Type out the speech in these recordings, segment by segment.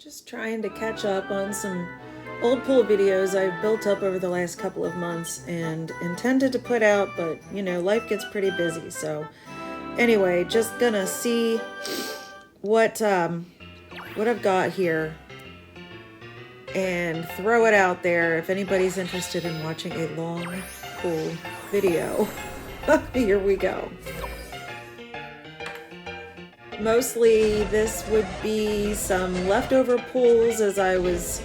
Just trying to catch up on some old pool videos I've built up over the last couple of months and intended to put out, but you know, life gets pretty busy. So anyway, just gonna see what I've got here and throw it out there if anybody's interested in watching a long pool video. Here we go. Mostly this would be some leftover pools as I was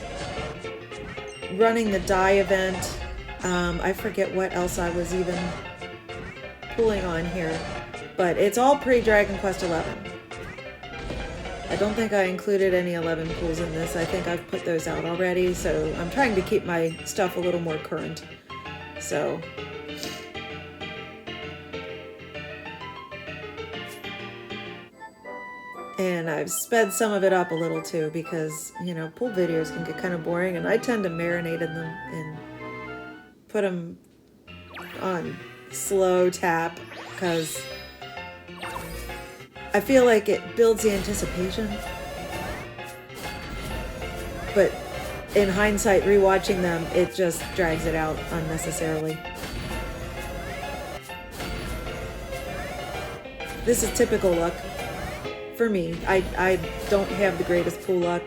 running the dye event. I forget what else I was even pulling on here, but it's all pre-Dragon Quest 11. I don't think I included any 11 pools in this. I think I've put those out already, so I'm trying to keep my stuff a little more current. So and I've sped some of it up a little too because, you know, pool videos can get kind of boring and I tend to marinate in them and put them on slow tap because I feel like it builds the anticipation. But in hindsight, rewatching them, it just drags it out unnecessarily. This is typical luck. For me, I don't have the greatest pool luck.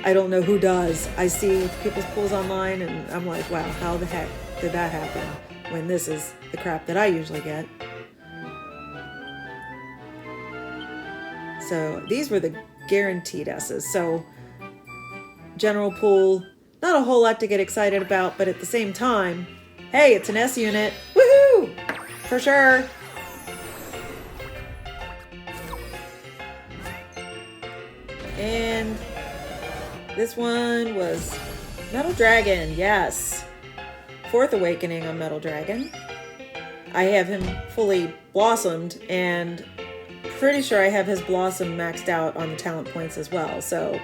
I don't know who does. I see people's pools online and I'm like, wow, how the heck did that happen when this is the crap that I usually get? So these were the guaranteed S's. So general pool, not a whole lot to get excited about, but at the same time, hey, it's an S unit. Woohoo! For sure. And this one was Metal Dragon, yes. 4th Awakening on Metal Dragon. I have him fully blossomed and pretty sure I have his blossom maxed out on the talent points as well. So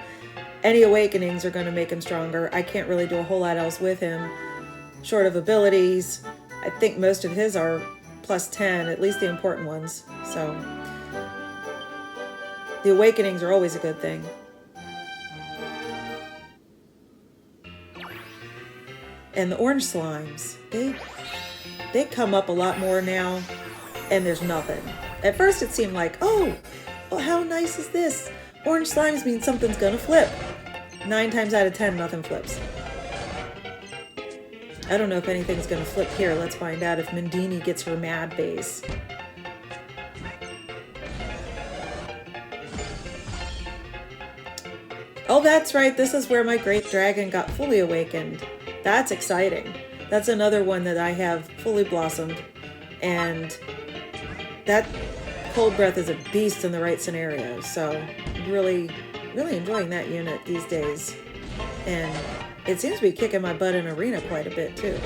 any awakenings are going to make him stronger. I can't really do a whole lot else with him short of abilities. I think most of his are plus 10, at least the important ones. So the awakenings are always a good thing. And the orange slimes, they come up a lot more now, and there's nothing. At first it seemed like, oh, well, how nice is this? Orange slimes mean something's gonna flip. 9 times out of 10, nothing flips. I don't know if anything's gonna flip here. Let's find out if Mindini gets her mad base. Oh, that's right. This is where my Great Dragon got fully awakened. That's exciting. That's another one that I have fully blossomed. And that Cold Breath is a beast in the right scenario. So really, really enjoying that unit these days. And it seems to be kicking my butt in Arena quite a bit too.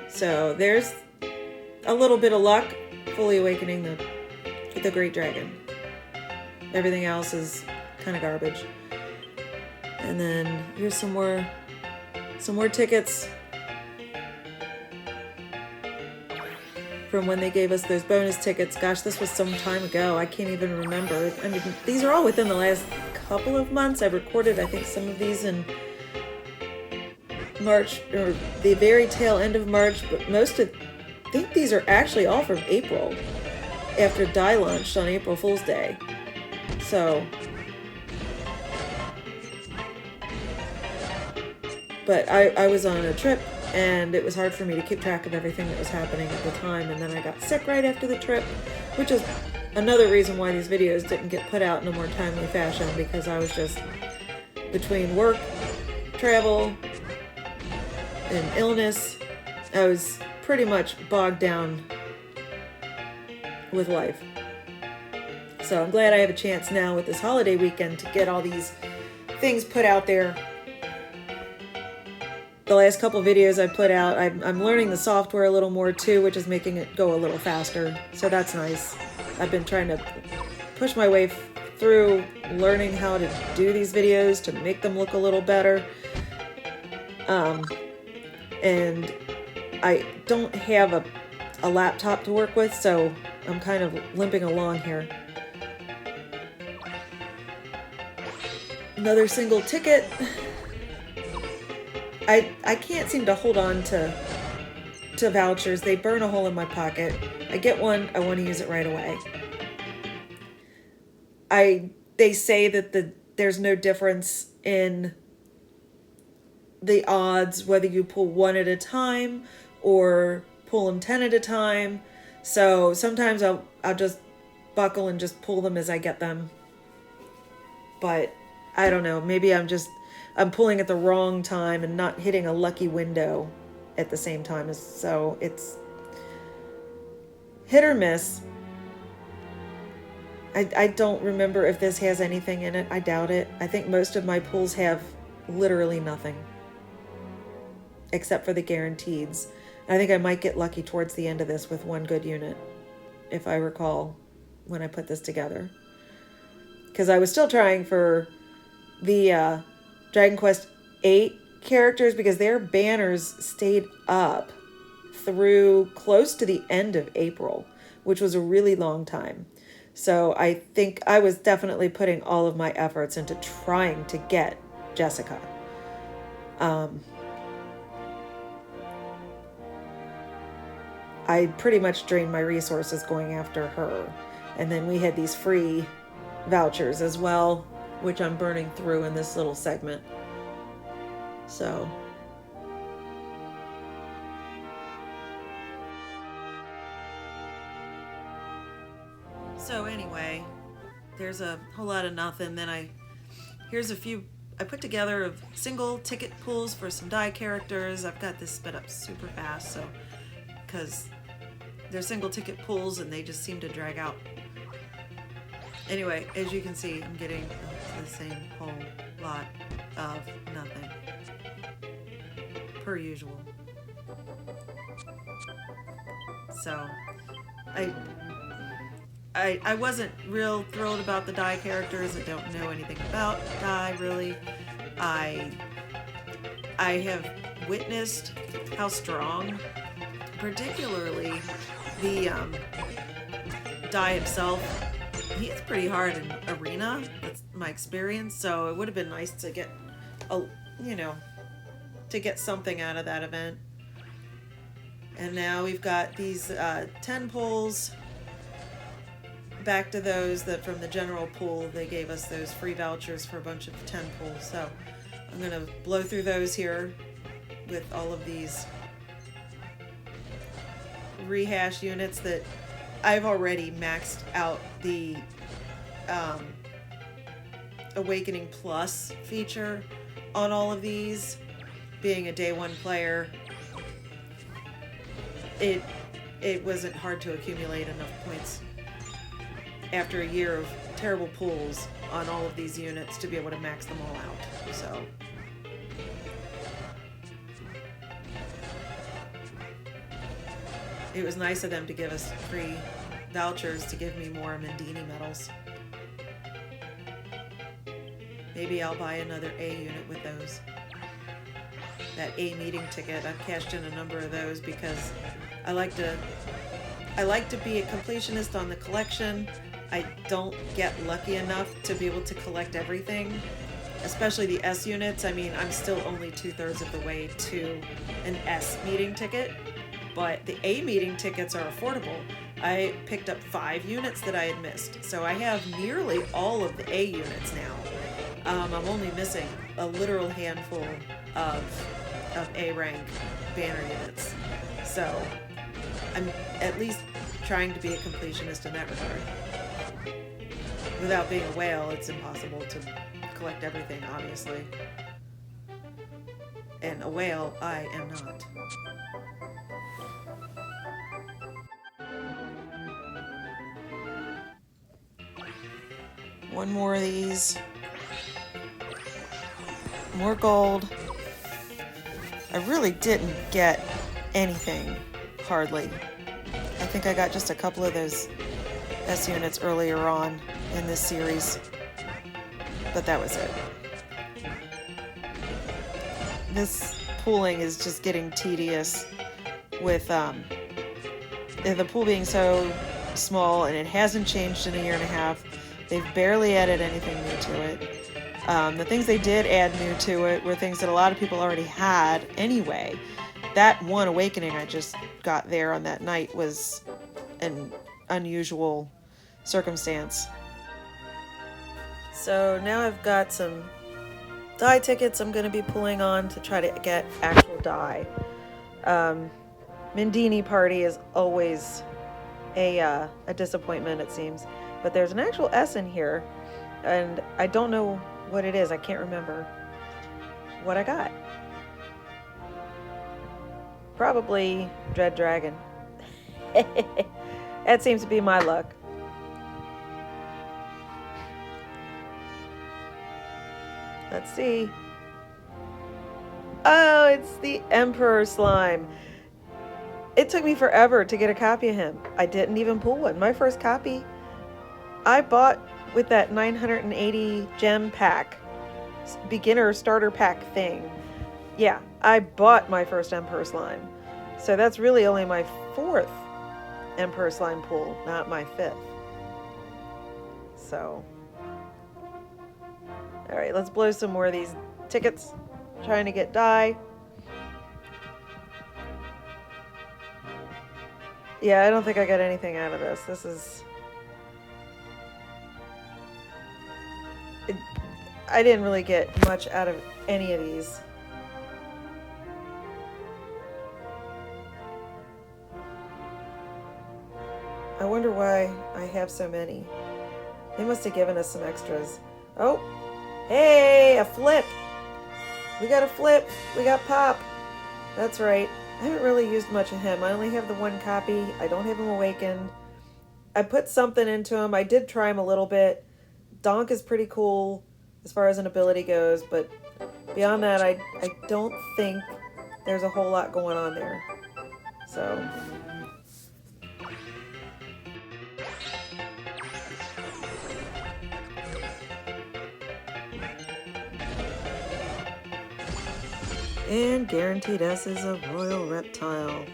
So there's a little bit of luck fully awakening the Great Dragon. Everything else is kind of garbage. And then here's some more tickets from when they gave us those bonus tickets. Gosh, this was some time ago. I can't even remember. I mean, these are all within the last couple of months. I recorded, I think, some of these in March or the very tail end of March, but I think these are actually all from April after dye launched on April Fool's Day. So, but I was on a trip and it was hard for me to keep track of everything that was happening at the time, and then I got sick right after the trip, which is another reason why these videos didn't get put out in a more timely fashion, because I was just between work, travel, and illness. I was pretty much bogged down with life. So I'm glad I have a chance now with this holiday weekend to get all these things put out there. The last couple videos I put out, I'm learning the software a little more too, which is making it go a little faster. So that's nice. I've been trying to push my way through learning how to do these videos to make them look a little better. And I don't have a laptop to work with, so I'm kind of limping along here. Another single ticket. I can't seem to hold on to vouchers. They burn a hole in my pocket. I get one, I want to use it right away. They say that there's no difference in the odds whether you pull one at a time or pull them 10 at a time. So sometimes I'll just buckle and just pull them as I get them. But I don't know, maybe I'm pulling at the wrong time and not hitting a lucky window at the same time. So it's hit or miss. I don't remember if this has anything in it. I doubt it. I think most of my pulls have literally nothing. Except for the guaranteeds. I think I might get lucky towards the end of this with one good unit, if I recall when I put this together. Because I was still trying for the Dragon Quest 8 characters because their banners stayed up through close to the end of April, which was a really long time. So I think I was definitely putting all of my efforts into trying to get Jessica. I pretty much drained my resources going after her. And then we had these free vouchers as well, which I'm burning through in this little segment. So anyway, there's a whole lot of nothing. Then here's a few I put together of single ticket pulls for some die characters. I've got this sped up super fast, so because they're single ticket pulls and they just seem to drag out. Anyway, as you can see, I'm getting the same whole lot of nothing, per usual. So I wasn't real thrilled about the die characters. I don't know anything about die, really. I have witnessed how strong, particularly the die himself, he hits pretty hard in arena. That's my experience. So it would have been nice to get to get something out of that event. And now we've got these 10 pulls. Back to those that from the general pool, they gave us those free vouchers for a bunch of 10 pulls. So I'm going to blow through those here with all of these rehash units that I've already maxed out the Awakening Plus feature on all of these. Being a day one player, it wasn't hard to accumulate enough points after a year of terrible pulls on all of these units to be able to max them all out. So it was nice of them to give us free vouchers to give me more Mendini medals. Maybe I'll buy another A unit with those. That A meeting ticket, I've cashed in a number of those because I like to be a completionist on the collection. I don't get lucky enough to be able to collect everything, especially the S units. I mean, I'm still only 2/3 of the way to an S meeting ticket, but the A meeting tickets are affordable. I picked up 5 units that I had missed, so I have nearly all of the A units now. I'm only missing a literal handful of A rank banner units, so I'm at least trying to be a completionist in that regard. Without being a whale, it's impossible to collect everything, obviously. And a whale, I am not. One more of these. More gold. I really didn't get anything, hardly. I think I got just a couple of those S units earlier on in this series, but that was it. This pooling is just getting tedious. with the pool being so small and it hasn't changed in a year and a half. They've barely added anything new to it. The things they did add new to it were things that a lot of people already had anyway. That one awakening I just got there on that night was an unusual circumstance. So now I've got some dye tickets I'm going to be pulling on to try to get actual dye. Mindini Party is always a disappointment, it seems. But there's an actual S in here, and I don't know what it is. I can't remember what I got. Probably Dread Dragon. That seems to be my luck. Let's see. Oh, it's the Emperor Slime. It took me forever to get a copy of him. I didn't even pull one. My first copy I bought with that 980 gem pack, beginner starter pack thing. Yeah, I bought my first Emperor Slime. So that's really only my 4th Emperor Slime pull, not my 5th. So, all right, let's blow some more of these tickets. Trying to get dye. Yeah, I don't think I got anything out of this. This is... I didn't really get much out of any of these. I wonder why I have so many. They must have given us some extras. Oh, hey, a flip. We got a flip. We got Pop. That's right. I haven't really used much of him. I only have the 1 copy. I don't have him awakened. I put something into him. I did try him a little bit. Donk is pretty cool as far as an ability goes, but beyond that, I don't think there's a whole lot going on there. So... And guaranteed S is a Royal Reptile.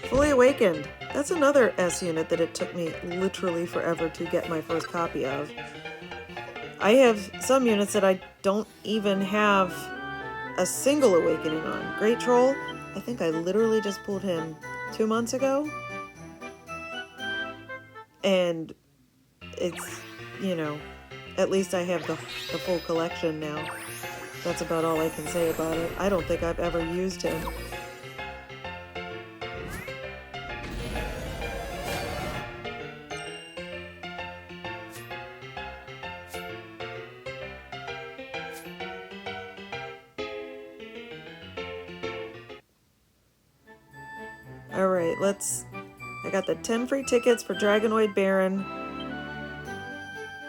Fully Awakened. That's another S unit that it took me literally forever to get my first copy of. I have some units that I don't even have a single awakening on. Great Troll, I think I literally just pulled him 2 months ago. And it's, you know, at least I have the full collection now. That's about all I can say about it. I don't think I've ever used him. Alright, I got the 10 free tickets for Dragonoid Baron.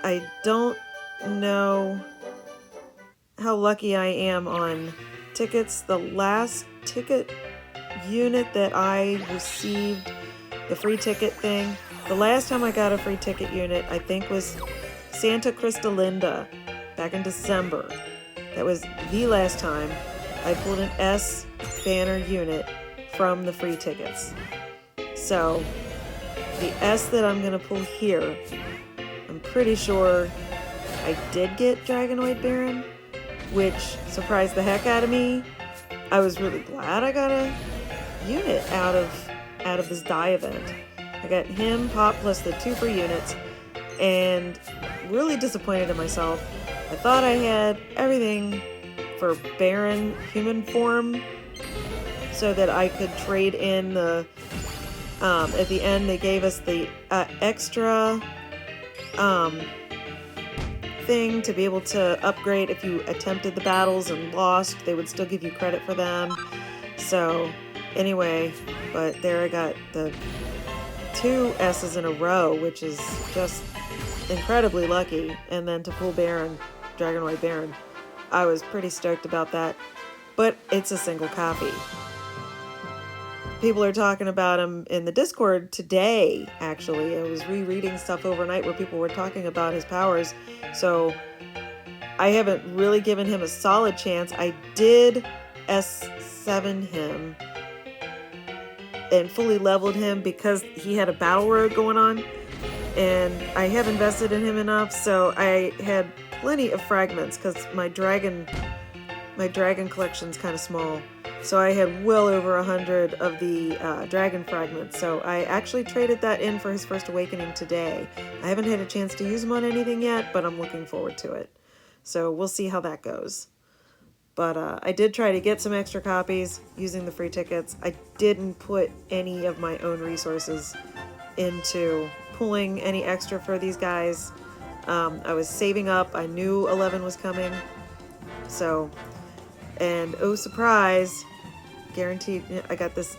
I don't know how lucky I am on tickets. The last ticket unit that I received, the free ticket thing, the last time I got a free ticket unit, I think was Santa Cristalinda back in December. That was the last time I pulled an S banner unit from the free tickets. So the S that I'm gonna pull here, I'm pretty sure I did get Dragonoid Baron, which surprised the heck out of me. I was really glad I got a unit out of this dye event. I got him, Pop, plus the 2 free units, and really disappointed in myself. I thought I had everything for Baron human form so that I could trade in the, at the end they gave us the extra thing to be able to upgrade if you attempted the battles and lost. They would still give you credit for them. So anyway, but there I got the 2 S's in a row, which is just incredibly lucky. And then to pull Baron, Dragonoid Baron, I was pretty stoked about that. But it's a single copy. People are talking about him in the Discord today, actually. I was rereading stuff overnight where people were talking about his powers. So I haven't really given him a solid chance. I did S7 him and fully leveled him because he had a battle road going on, and I have invested in him enough, so I had plenty of fragments because my dragon collection's kind of small. So I had well over 100 of the dragon fragments. So I actually traded that in for his first awakening today. I haven't had a chance to use him on anything yet, but I'm looking forward to it. So we'll see how that goes. But I did try to get some extra copies using the free tickets. I didn't put any of my own resources into pulling any extra for these guys. I was saving up. I knew 11 was coming. So, and oh surprise, guaranteed, I got this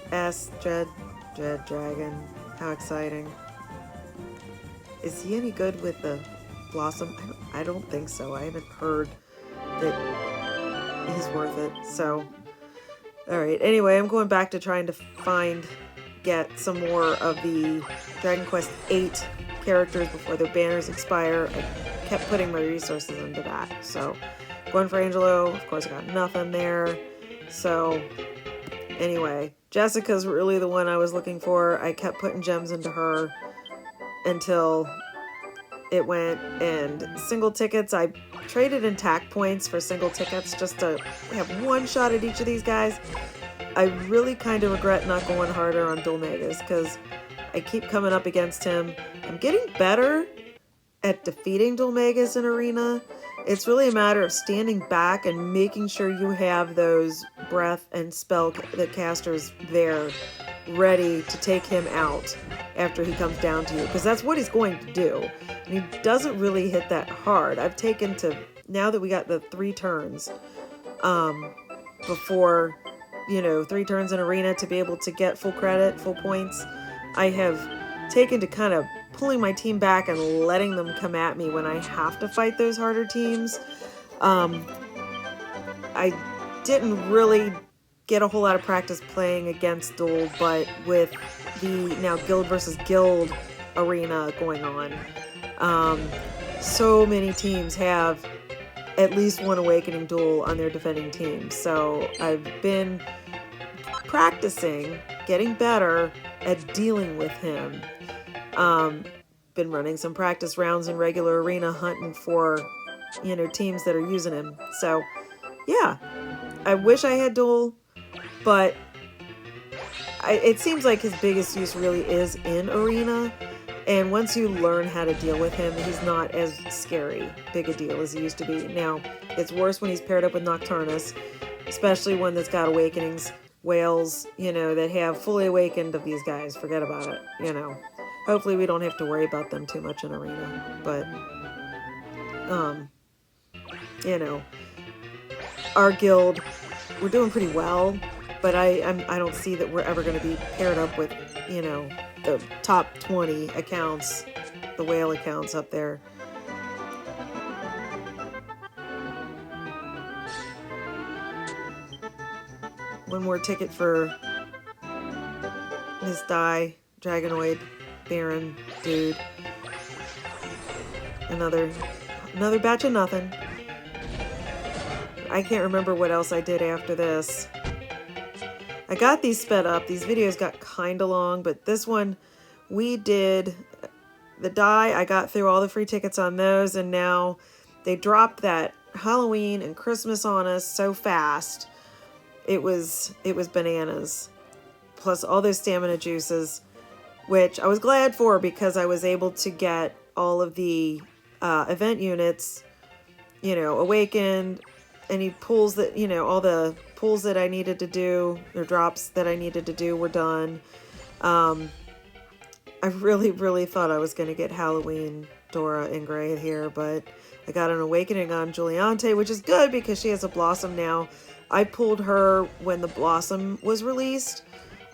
Dread Dragon. How exciting. Is he any good with the Blossom? I don't think so. I haven't heard that he's worth it. So, alright. Anyway, I'm going back to trying to get some more of the Dragon Quest 8 characters before their banners expire. I kept putting my resources into that. So, going for Angelo. Of course, I got nothing there. So, anyway, Jessica's really the one I was looking for. I kept putting gems into her until it went, and single tickets, I traded in tack points for single tickets just to have one shot at each of these guys. I really kind of regret not going harder on Dulmegas because I keep coming up against him. I'm getting better at defeating Dulmegas in Arena. It's really a matter of standing back and making sure you have those breath and spell the casters there ready to take him out after he comes down to you, because that's what he's going to do. And he doesn't really hit that hard. I've taken to, now that we got the 3 turns before, 3 turns in Arena to be able to get full credit, full points, I have taken to kind of pulling my team back and letting them come at me when I have to fight those harder teams. I didn't really get a whole lot of practice playing against Dole, but with the now guild versus guild arena going on, so many teams have at least one awakening Dole on their defending team. So I've been practicing, getting better at dealing with him. Been running some practice rounds in regular arena, hunting for, teams that are using him. So, yeah, I wish I had Dole, but it seems like his biggest use really is in arena. And once you learn how to deal with him, he's not as big a deal as he used to be. Now, it's worse when he's paired up with Nocturnus, especially one that's got awakenings, whales, that have fully awakened of these guys. Forget about it, Hopefully we don't have to worry about them too much in arena. But, our guild, we're doing pretty well, but I don't see that we're ever going to be paired up with, the top 20 accounts, the whale accounts up there. One more ticket for this Dragonoid Baron dude. Another batch of nothing. I can't remember what else I did after this. I got these sped up. These videos got kind of long, but this one, we did the die. I got through all the free tickets on those, and now they dropped that Halloween and Christmas on us so fast. It was bananas. Plus all those stamina juices, which I was glad for because I was able to get all of the event units, awakened. Any pulls that, all the pulls that I needed to do, or drops that I needed to do were done. I really, really thought I was going to get Halloween Dora in gray here, but I got an awakening on Giuliante, which is good because she has a Blossom now. I pulled her when the Blossom was released.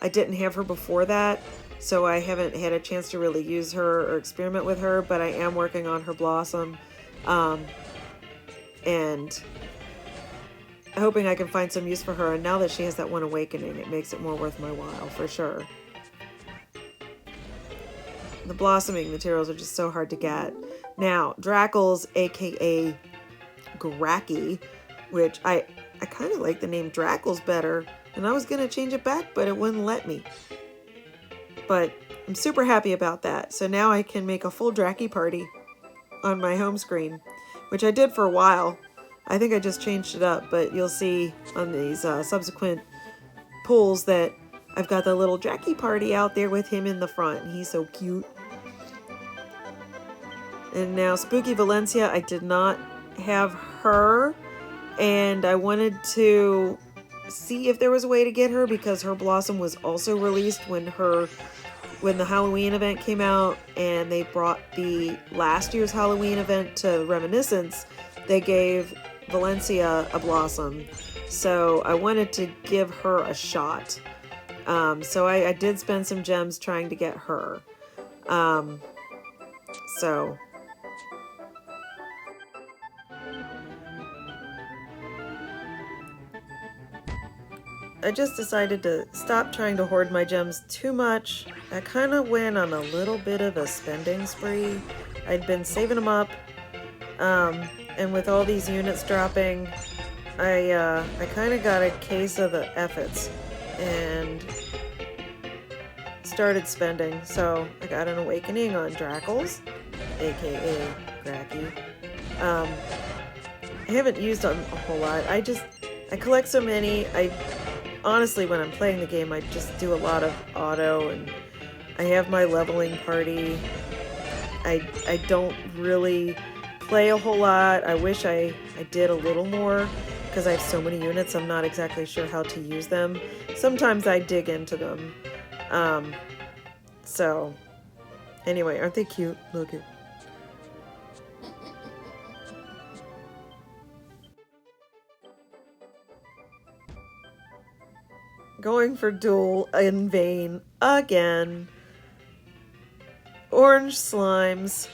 I didn't have her before that, so I haven't had a chance to really use her or experiment with her, but I am working on her Blossom. And hoping I can find some use for her, and now that she has that one awakening, it makes it more worth my while, for sure. The blossoming materials are just so hard to get. Now, Drackles, aka Gracky, which I kind of like the name Drackles better, and I was going to change it back, but it wouldn't let me. But I'm super happy about that. So now I can make a full Dracky party on my home screen, which I did for a while. I think I just changed it up, but you'll see on these subsequent pulls that I've got the little Dracky party out there with him in the front. He's so cute. And now Spooky Valencia, I did not have her, and I wanted to see if there was a way to get her because her Blossom was also released when the Halloween event came out, and they brought the last year's Halloween event to Reminiscence. They gave Valencia a Blossom, so I wanted to give her a shot. So I did spend some gems trying to get her. So I just decided to stop trying to hoard my gems too much. I kind of went on a little bit of a spending spree. I'd been saving them up, and with all these units dropping, I kind of got a case of the efforts and started spending. So I got an awakening on Drackles, aka Dracky. I haven't used them a whole lot. I collect so many. Honestly, when I'm playing the game, I just do a lot of auto, and I have my leveling party. I don't really play a whole lot. I wish I did a little more, because I have so many units, I'm not exactly sure how to use them. Sometimes I dig into them. So, anyway, aren't they cute? Look at. Going for duel in vain again. Orange slimes.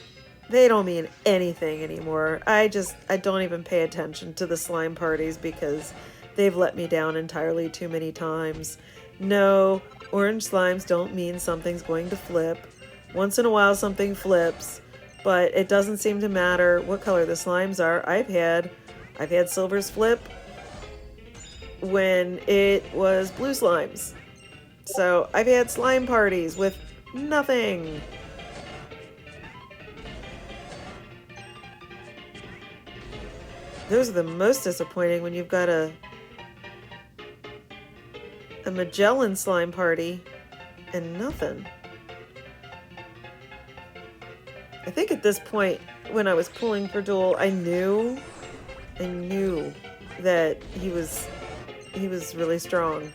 They don't mean anything anymore. I don't even pay attention to the slime parties because they've let me down entirely too many times. No, orange slimes don't mean something's going to flip. Once in a while something flips, but it doesn't seem to matter what color the slimes are. I've had silvers flip when it was blue slimes. So I've had slime parties with nothing. Those are the most disappointing when you've got a Magellan slime party and nothing. I think at this point, when I was pulling for duel, I knew that he was really strong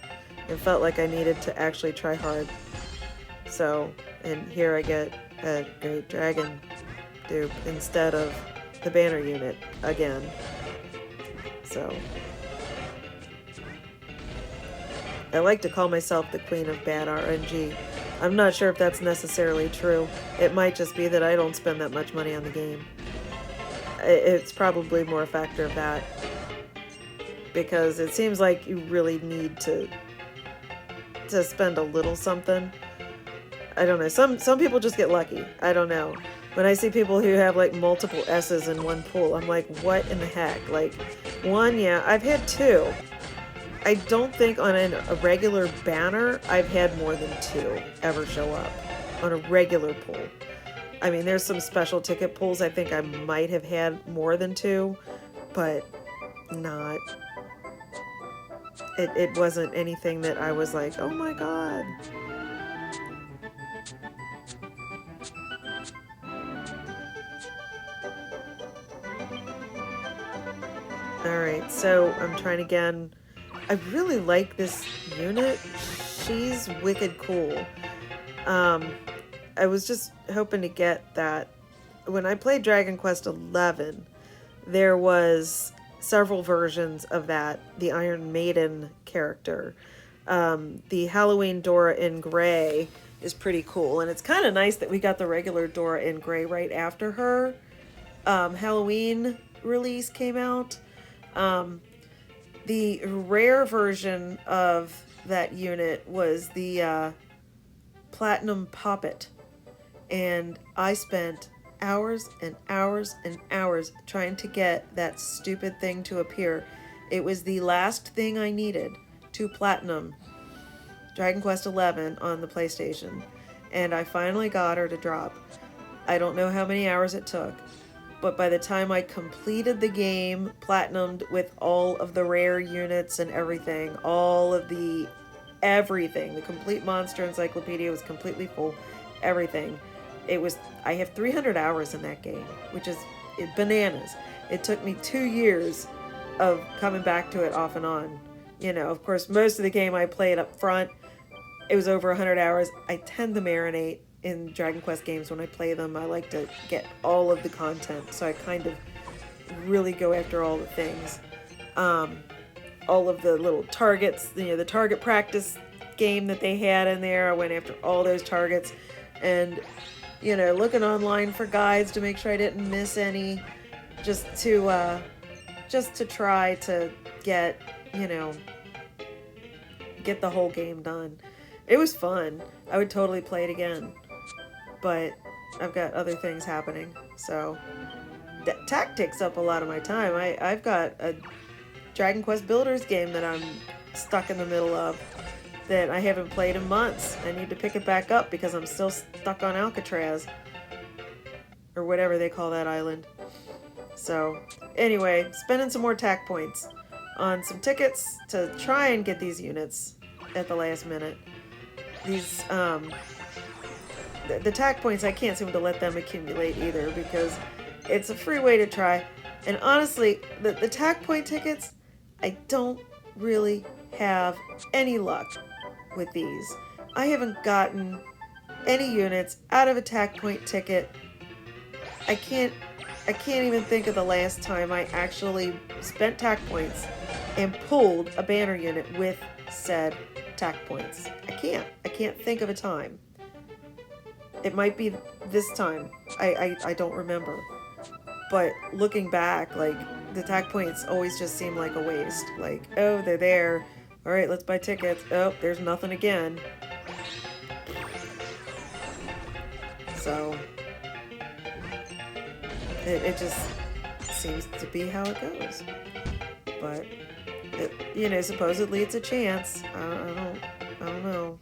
and felt like I needed to actually try hard. So, and here I get a Great Dragon dupe instead of the banner unit again. So, I like to call myself the queen of bad RNG. I'm not sure if that's necessarily true. It might just be that I don't spend that much money on the game. It's probably more a factor of that. Because it seems like you really need to spend a little something. I don't know. Some people just get lucky. I don't know. When I see people who have like multiple S's in one pool, I'm like, what in the heck? Like, one, yeah, I've had two. I don't think on a regular banner I've had more than two ever show up on a regular pool. I mean, there's some special ticket pools I think I might have had more than two, but not. It wasn't anything that I was like, oh my god. Alright, so I'm trying again. I really like this unit. She's wicked cool. I was just hoping to get that. When I played Dragon Quest XI, there was several versions of that, the Iron Maiden character. The Halloween Dora in gray is pretty cool, and it's kind of nice that we got the regular Dora in gray right after her Halloween release came out. The rare version of that unit was the Platinum Poppet, and I spent hours and hours and hours trying to get that stupid thing to appear. It was the last thing I needed to platinum Dragon Quest XI on the PlayStation, and I finally got her to drop. I don't know how many hours it took, but by the time I completed the game, platinumed with all of the rare units and everything, everything, the complete monster encyclopedia was completely full, everything. I have 300 hours in that game, which is bananas. It took me 2 years of coming back to it off and on. Of course, most of the game I played up front. It was over 100 hours. I tend to marinate in Dragon Quest games when I play them. I like to get all of the content, so I kind of really go after all the things. All of the little targets, the target practice game that they had in there. I went after all those targets, and looking online for guides to make sure I didn't miss any, just to try to get the whole game done. It was fun. I would totally play it again, but I've got other things happening, so that Tact takes up a lot of my time. I've got a Dragon Quest Builders game that I'm stuck in the middle of that I haven't played in months. I need to pick it back up because I'm still stuck on Alcatraz, or whatever they call that island. So anyway, spending some more Tact points on some tickets to try and get these units at the last minute. These the Tact points, I can't seem to let them accumulate either because it's a free way to try. And honestly, the Tact point tickets, I don't really have any luck with these. I haven't gotten any units out of a Tact point ticket. I can't even think of the last time I actually spent Tact points and pulled a banner unit with said Tact points. I can't think of a time. It might be this time. I don't remember. But looking back, like, the Tact points always just seem like a waste. Like, oh, they're there. All right, let's buy tickets. Oh, there's nothing again. So it just seems to be how it goes. But supposedly it's a chance. I don't know.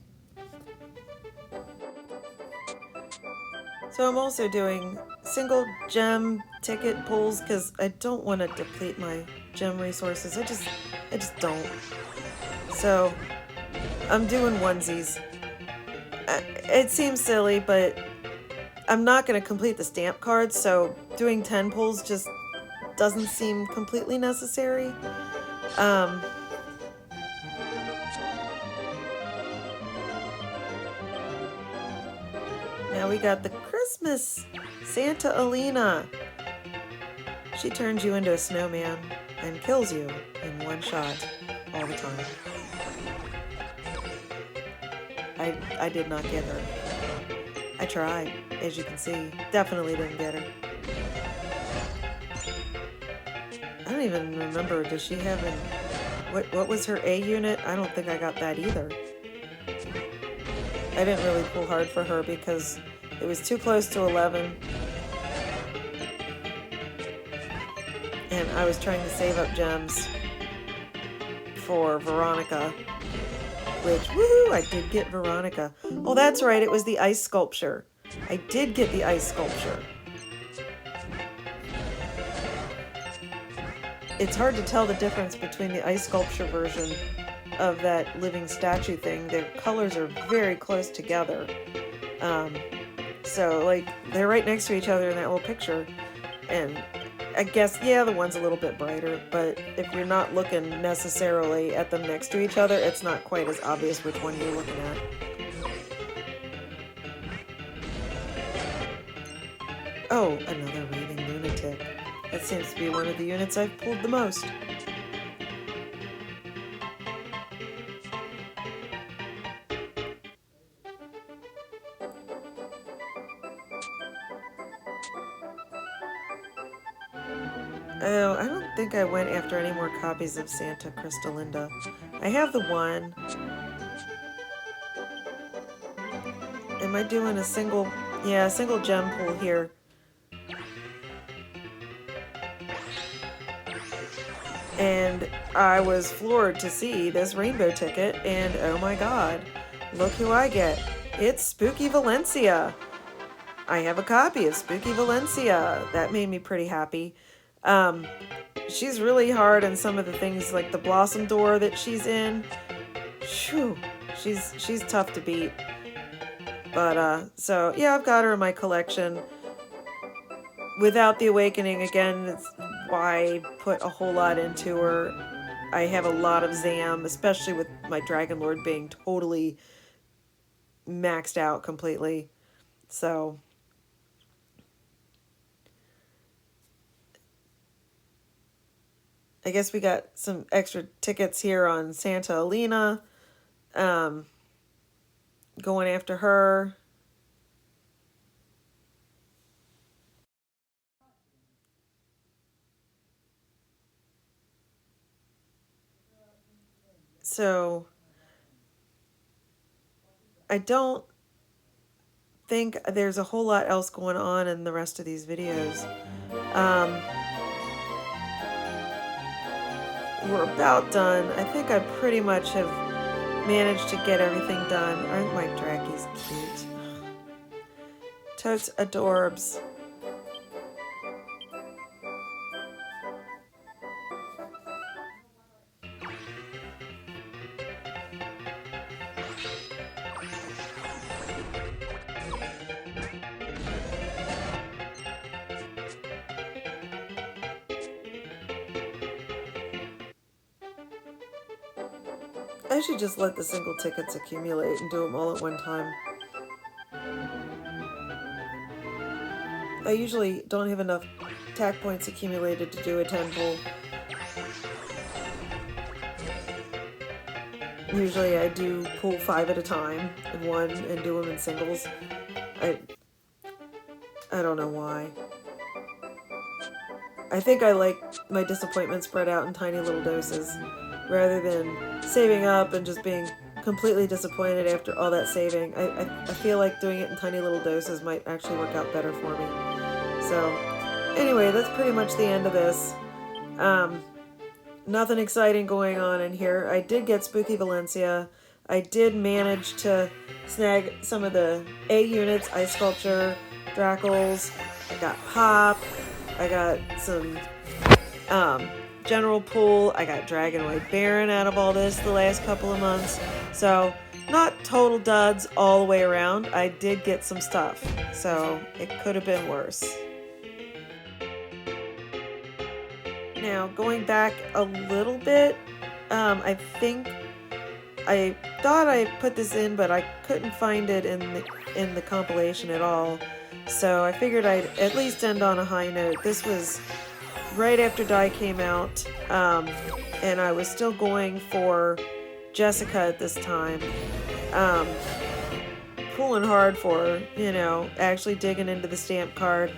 So I'm also doing single gem ticket pulls because I don't want to deplete my gem resources. I just don't. So I'm doing onesies. It seems silly, but I'm not going to complete the stamp cards, so doing 10 pulls just doesn't seem completely necessary. Now we got the Christmas Santa Alena. She turns you into a snowman and kills you in one shot all the time. I did not get her. I tried, as you can see. Definitely didn't get her. I don't even remember, does she have what was her A unit? I don't think I got that either. I didn't really pull hard for her because it was too close to 11. And I was trying to save up gems for Veronica. Which, woohoo, I did get Veronica. Oh, that's right, it was the ice sculpture. I did get the ice sculpture. It's hard to tell the difference between the ice sculpture version of that living statue thing. Their colors are very close together. So, like, they're right next to each other in that little picture. And I guess, yeah, the one's a little bit brighter, but if you're not looking necessarily at them next to each other, it's not quite as obvious which one you're looking at. Oh, another raving lunatic. That seems to be one of the units I've pulled the most. Oh, I don't think I went after any more copies of Santa Cristalinda. I have the one. Am I doing a single gem pull here? And I was floored to see this rainbow ticket, and oh my god, look who I get. It's Spooky Valencia. I have a copy of Spooky Valencia. That made me pretty happy. She's really hard on some of the things, like the Blossom Door that she's in. Phew, she's tough to beat. But, so, yeah, I've got her in my collection. Without the Awakening, again, it's why I put a whole lot into her. I have a lot of Zam, especially with my Dragon Lord being totally maxed out completely. So, I guess we got some extra tickets here on Santa Alena. Going after her. So, I don't think there's a whole lot else going on in the rest of these videos. We're about done. I think I pretty much have managed to get everything done. Aren't my Drackies cute? Totes adorbs. I should just let the single tickets accumulate and do them all at one time. I usually don't have enough tack points accumulated to do a 10 pull. Usually I do pull 5 at a time in one and do them in singles. I don't know why. I think I like my disappointment spread out in tiny little doses, rather than saving up and just being completely disappointed after all that saving. I feel like doing it in tiny little doses might actually work out better for me. So, anyway, that's pretty much the end of this. Nothing exciting going on in here. I did get Spooky Valencia. I did manage to snag some of the A units, Ice Sculpture, Drackles. I got Pop. I got some General Pool. I got Dragon White Baron out of all this the last couple of months. So, not total duds all the way around. I did get some stuff. So, it could have been worse. Now, going back a little bit, I think I thought I put this in, but I couldn't find it in the compilation at all. So I figured I'd at least end on a high note. This was right after Die came out, and I was still going for Jessica at this time. Pulling hard for her, you know, actually digging into the stamp card.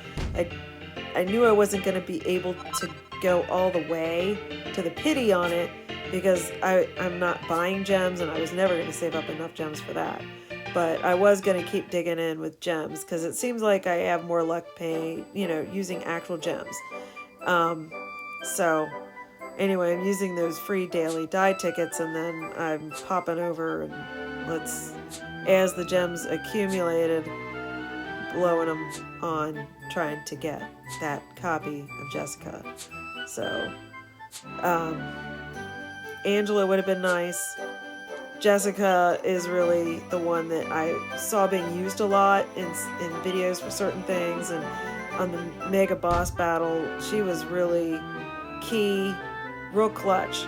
I knew I wasn't going to be able to go all the way to the pity on it because I'm not buying gems, and I was never going to save up enough gems for that. But I was going to keep digging in with gems because it seems like I have more luck using actual gems. So anyway, I'm using those free daily die tickets, and then I'm popping over and as the gems accumulated, blowing them on, trying to get that copy of Jessica. So, Angela would have been nice. Jessica is really the one that I saw being used a lot in videos for certain things, and on the Mega Boss battle, she was really key, real clutch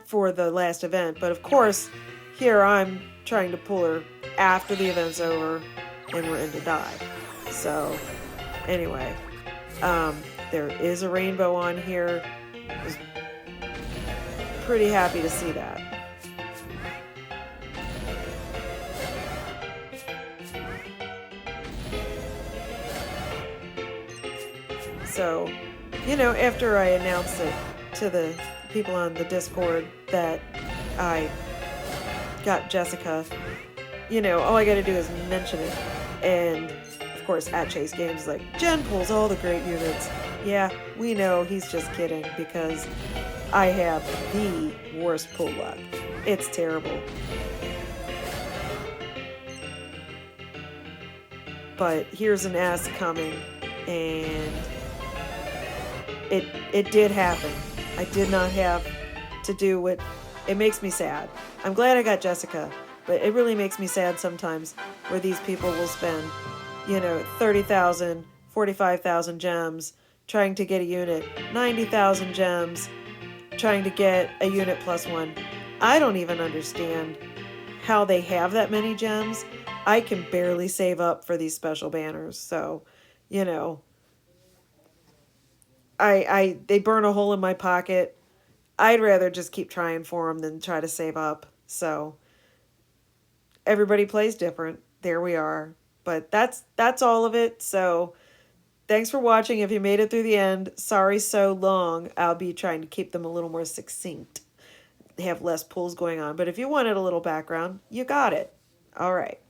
for the last event. But of course, here I'm trying to pull her after the event's over and we're into die. So, anyway, there is a rainbow on here. I was pretty happy to see that. So, after I announced it to the people on the Discord that I got Jessica, all I gotta do is mention it. And, of course, at Chase Games like, Jen pulls all the great units. Yeah, we know he's just kidding because I have the worst pull luck. It's terrible. But here's an S coming, and it did happen. I did not have to do what... It makes me sad. I'm glad I got Jessica, but it really makes me sad sometimes where these people will spend, 30,000, 45,000 gems trying to get a unit, 90,000 gems trying to get a unit +1. I don't even understand how they have that many gems. I can barely save up for these special banners, so, they burn a hole in my pocket. I'd rather just keep trying for them than try to save up. So everybody plays different. There we are. But that's all of it. So thanks for watching. If you made it through the end, sorry so long. I'll be trying to keep them a little more succinct. They have less pulls going on. But if you wanted a little background, you got it. All right.